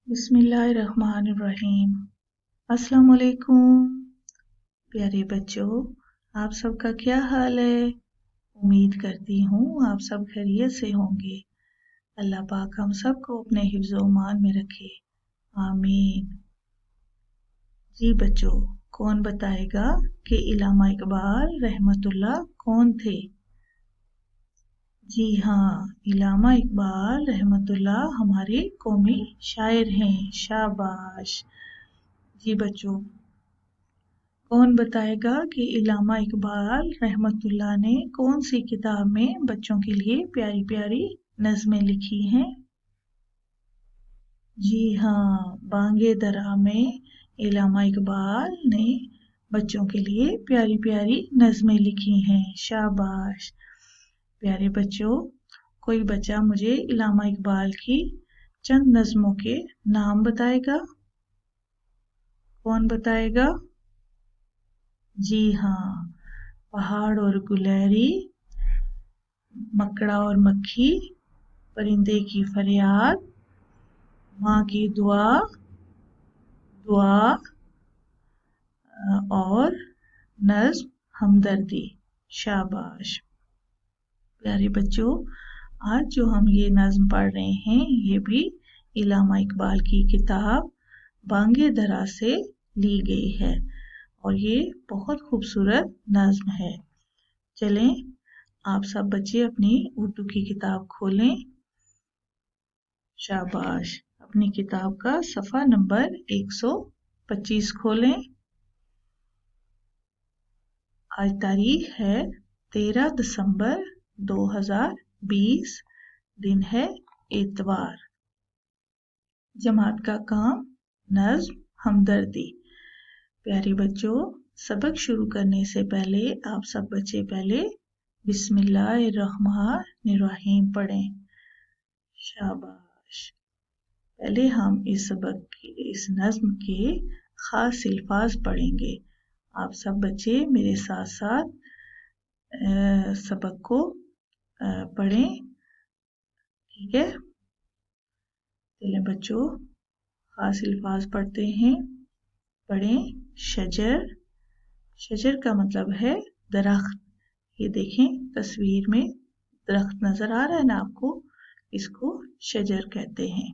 बिस्मिल्लाहिर्रहमानिर्रहीम। अस्सलाम वालेकुम प्यारे बच्चों, आप सबका क्या हाल है। उम्मीद करती हूँ आप सब खैरियत से होंगे। अल्लाह पाक हम सबको अपने हिफ्ज़ व ईमान में रखे, आमीन। जी बच्चों, कौन बताएगा कि इल्लामा इकबाल रहमतुल्लाह कौन थे। जी हाँ, इल्लामा इकबाल रहमतुल्लाह हमारे कौमी शायर हैं। शाबाश। जी बच्चों, कौन बताएगा कि इल्लामा इकबाल रहमतुल्लाह ने कौन सी किताब में बच्चों के लिए प्यारी प्यारी नज़में लिखी हैं। जी हाँ, बांगे दरा में इल्लामा इकबाल ने बच्चों के लिए प्यारी प्यारी नज़में लिखी हैं। शाबाश। प्यारे बच्चों, कोई बच्चा मुझे इल्लामा इकबाल की चंद नज़मों के नाम बताएगा। कौन बताएगा। जी हाँ, पहाड़ और गुलहरी, मकड़ा और मक्खी, परिंदे की फरियाद, माँ की दुआ, दुआ और नज़्म हमदर्दी। शाबाश। प्यारे बच्चों, आज जो हम ये नज़्म पढ़ रहे हैं ये भी इल्लामा इकबाल की किताब बांगे दरा से ली गई है और ये बहुत खूबसूरत नज़्म है। चलें, आप सब बच्चे अपनी उर्दू की किताब खोलें। शाबाश। अपनी किताब का सफ़ा नंबर 125 खोलें। आज तारीख है 13 दिसंबर 2020, दिन है इतवार। जमात का काम नज़्म हमदर्दी। प्यारे बच्चों, सबक शुरू करने से पहले आप सब बच्चे पहले बिस्मिल्लाहिर्रहमानिर्रहीम पढ़ें। शाबाश। पहले हम इस सबक के इस नज़्म के खास अल्फाज पढ़ेंगे। आप सब बच्चे मेरे साथ साथ सबक को पढ़ें। ठीक है। चलें बच्चों, खास अल्फाज पढ़ते हैं। पढ़ें। शजर। शजर का मतलब है दरख्त। ये देखें तस्वीर में दरख्त नजर आ रहा है ना आपको, इसको शजर कहते हैं।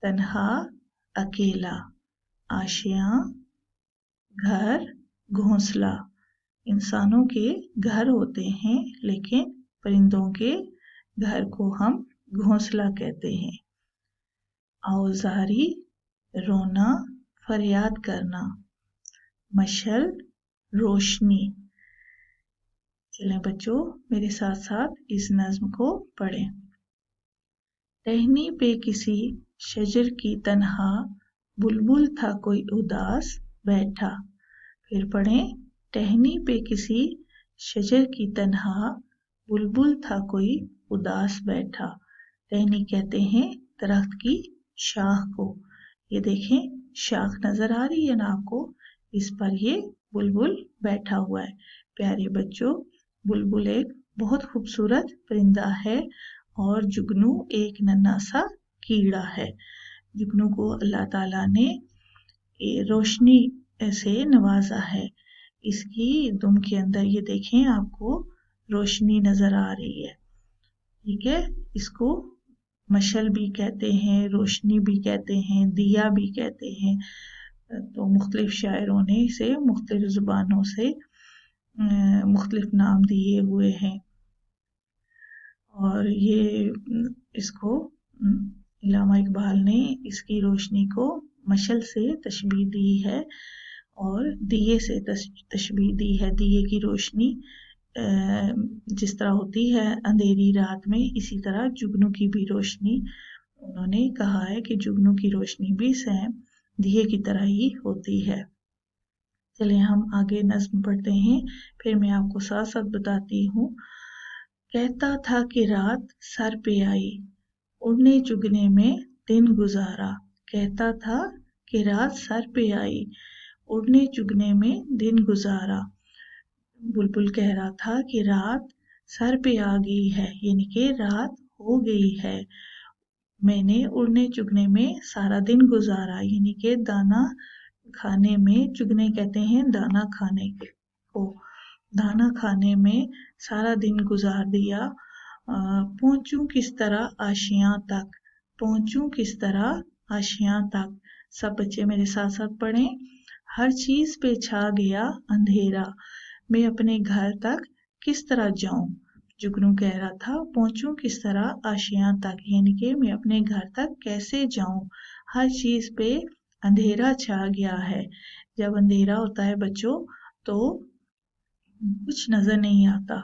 तन्हा, अकेला। आशियाँ, घर, घोंसला। इंसानों के घर होते हैं लेकिन परिंदों के घर को हम घोंसला कहते हैं। औजारी, रोना, फरियाद करना। मशल, रोशनी। चलें बच्चों, मेरे साथ साथ इस नज़्म को पढ़ें। टहनी पे किसी शजर की तन्हा, बुलबुल था कोई उदास बैठा। फिर पढ़ें। टहनी पे किसी शजर की तन्हा, बुलबुल था कोई उदास बैठा। टहनी कहते हैं दरख्त की शाख को। ये देखें शाख नजर आ रही है ना आपको, इस पर ये बुलबुल बैठा हुआ है। प्यारे बच्चों, बुलबुल एक बहुत खूबसूरत परिंदा है और जुगनू एक नन्हा सा कीड़ा है। जुगनू को अल्लाह ताला ने रोशनी से नवाजा है। इसकी दुम के अंदर ये देखें आपको रोशनी नजर आ रही है। ठीक है। इसको मशल भी कहते हैं, रोशनी भी कहते हैं, दिया भी कहते हैं। तो मुख्तलिफ शायरों ने इसे मुख्तलिफ ज़ुबानों से मुख्तलिफ नाम दिए हुए हैं और ये इसको इल्लामा इकबाल ने इसकी रोशनी को मशल से तशबीह दी है और दिए से तशबीह दी है। दिए की रोशनी जिस तरह होती है अंधेरी रात में, इसी तरह जुगनू की भी रोशनी, उन्होंने कहा है कि जुगनू की रोशनी भी सेम दिए की तरह ही होती है। चलिए हम आगे नज़्म पढ़ते हैं, फिर मैं आपको साथ साथ बताती हूँ। कहता था कि रात सर पे आई, उड़ने चुगने में दिन गुजारा। कहता था कि रात सर पे आई, उड़ने चुगने में दिन गुजारा। बुलबुल कह रहा था कि रात सर पे आ गई है, यानी कि रात हो गई है। میں نے اڑنے چگنے میں سارا دن گزارا، یعنی کہ دانا کھانے میں، چگنے کہتے ہیں دانا کھانے کو، دانا کھانے میں سارا دن گزار دیا۔ پہنچوں کس طرح آشیاں تک، پہنچوں کس طرح آشیاں تک۔ سب بچے میرے ساتھ ساتھ پڑھیں۔ ہر چیز پہ چھا گیا اندھیرا، میں اپنے گھر تک کس طرح جاؤں۔ جگنو کہہ رہا تھا پہنچوں کس طرح آشیاں تک، یعنی کہ میں اپنے گھر تک کیسے جاؤں، ہر چیز پہ اندھیرا چھا گیا ہے۔ جب اندھیرا ہوتا ہے بچوں تو کچھ نظر نہیں آتا،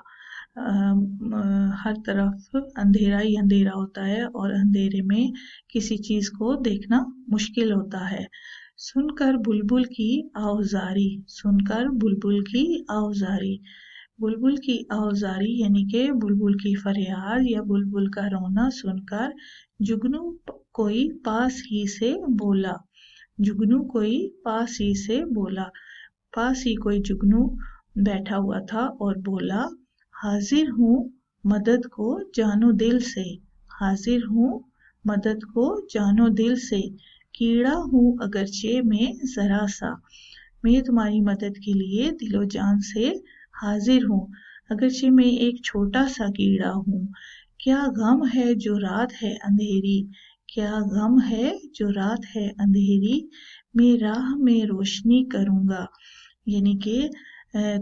ہر طرف اندھیرا ہی اندھیرا ہوتا ہے، اور اندھیرے میں کسی چیز کو دیکھنا مشکل ہوتا ہے۔ سن کر بلبل کی آوازاری، سن کر بلبل کی آوازاری، بلبل کی آوازاری یعنی کہ بلبل کی فریاد یا بلبل کا رونا سن کر جگنو کوئی پاس ہی سے بولا، جگنو کوئی پاس ہی سے بولا، پاس ہی کوئی جگنو بیٹھا ہوا تھا اور بولا، حاضر ہوں مدد کو جانو دل سے، حاضر ہوں مدد کو جانو دل سے، کیڑا ہوں اگرچہ میں ذرا سا، میں تمہاری مدد کے لیے دل و جان سے حاضر ہوں، اگرچہ میں ایک چھوٹا سا کیڑا ہوں۔ کیا غم ہے جو رات ہے اندھیری، کیا غم ہے جو رات ہے اندھیری، میں راہ میں روشنی کروں گا، یعنی کہ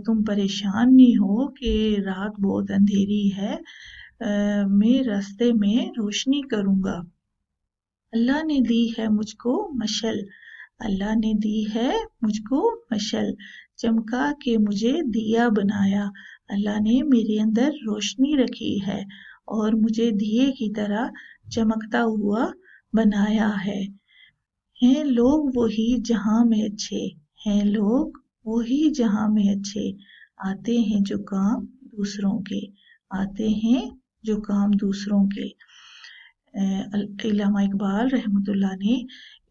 تم پریشان نہیں ہو کہ رات بہت اندھیری ہے، میں راستے میں روشنی کروں گا۔ اللہ نے دی ہے مجھ کو مشل، اللہ نے دی ہے مجھ کو مشل، چمکا کے مجھے دیا بنایا، اللہ نے میرے اندر روشنی رکھی ہے اور مجھے دیے کی طرح چمکتا ہوا بنایا ہے۔ ہیں لوگ وہی جہاں میں اچھے، ہیں لوگ وہی جہاں میں اچھے، آتے ہیں جو کام دوسروں کے، آتے ہیں جو کام دوسروں کے۔ علامہ اقبال رحمۃ اللہ نے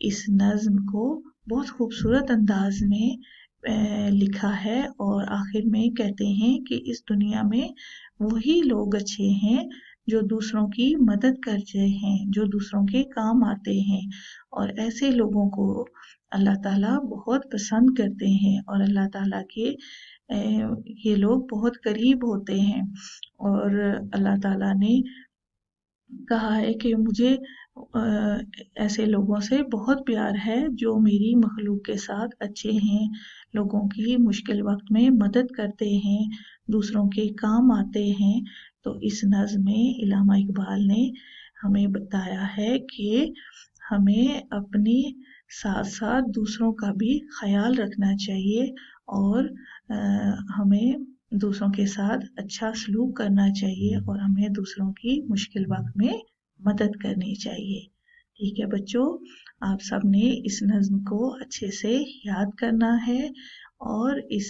اس نظم کو بہت خوبصورت انداز میں لکھا ہے، اور آخر میں کہتے ہیں کہ اس دنیا میں وہی لوگ اچھے ہیں جو دوسروں کی مدد کرتے ہیں، جو دوسروں کے کام آتے ہیں، اور ایسے لوگوں کو اللہ تعالیٰ بہت پسند کرتے ہیں، اور اللہ تعالیٰ کے یہ لوگ بہت قریب ہوتے ہیں، اور اللہ تعالیٰ نے کہا ہے کہ مجھے ایسے لوگوں سے بہت پیار ہے جو میری مخلوق کے ساتھ اچھے ہیں، لوگوں کی مشکل وقت میں مدد کرتے ہیں، دوسروں کے کام آتے ہیں۔ تو اس نظم میں علامہ اقبال نے ہمیں بتایا ہے کہ ہمیں اپنے ساتھ ساتھ دوسروں کا بھی خیال رکھنا چاہیے، اور ہمیں دوسروں کے ساتھ اچھا سلوک کرنا چاہیے، اور ہمیں دوسروں کی مشکل وقت میں مدد کرنی چاہیے۔ ٹھیک ہے بچوں، آپ سب نے اس نظم کو اچھے سے یاد کرنا ہے، اور اس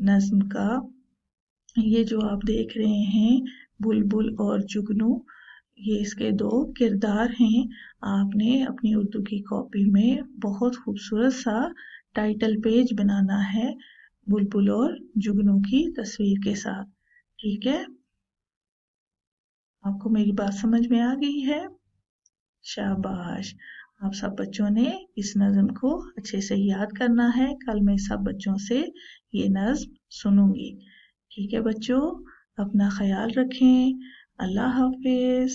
نظم کا یہ جو آپ دیکھ رہے ہیں بلبل اور جگنو، یہ اس کے دو کردار ہیں۔ آپ نے اپنی اردو کی کاپی میں بہت خوبصورت سا ٹائٹل پیج بنانا ہے بلبل اور جگنو کی تصویر کے ساتھ، ٹھیک ہے؟ آپ کو میری بات سمجھ میں آ گئی ہے؟ شاباش، آپ سب بچوں نے اس نظم کو اچھے سے یاد کرنا ہے، کل میں سب بچوں سے یہ نظم سنوں گی، ٹھیک ہے بچوں؟ اپنا خیال رکھیں، اللہ حافظ۔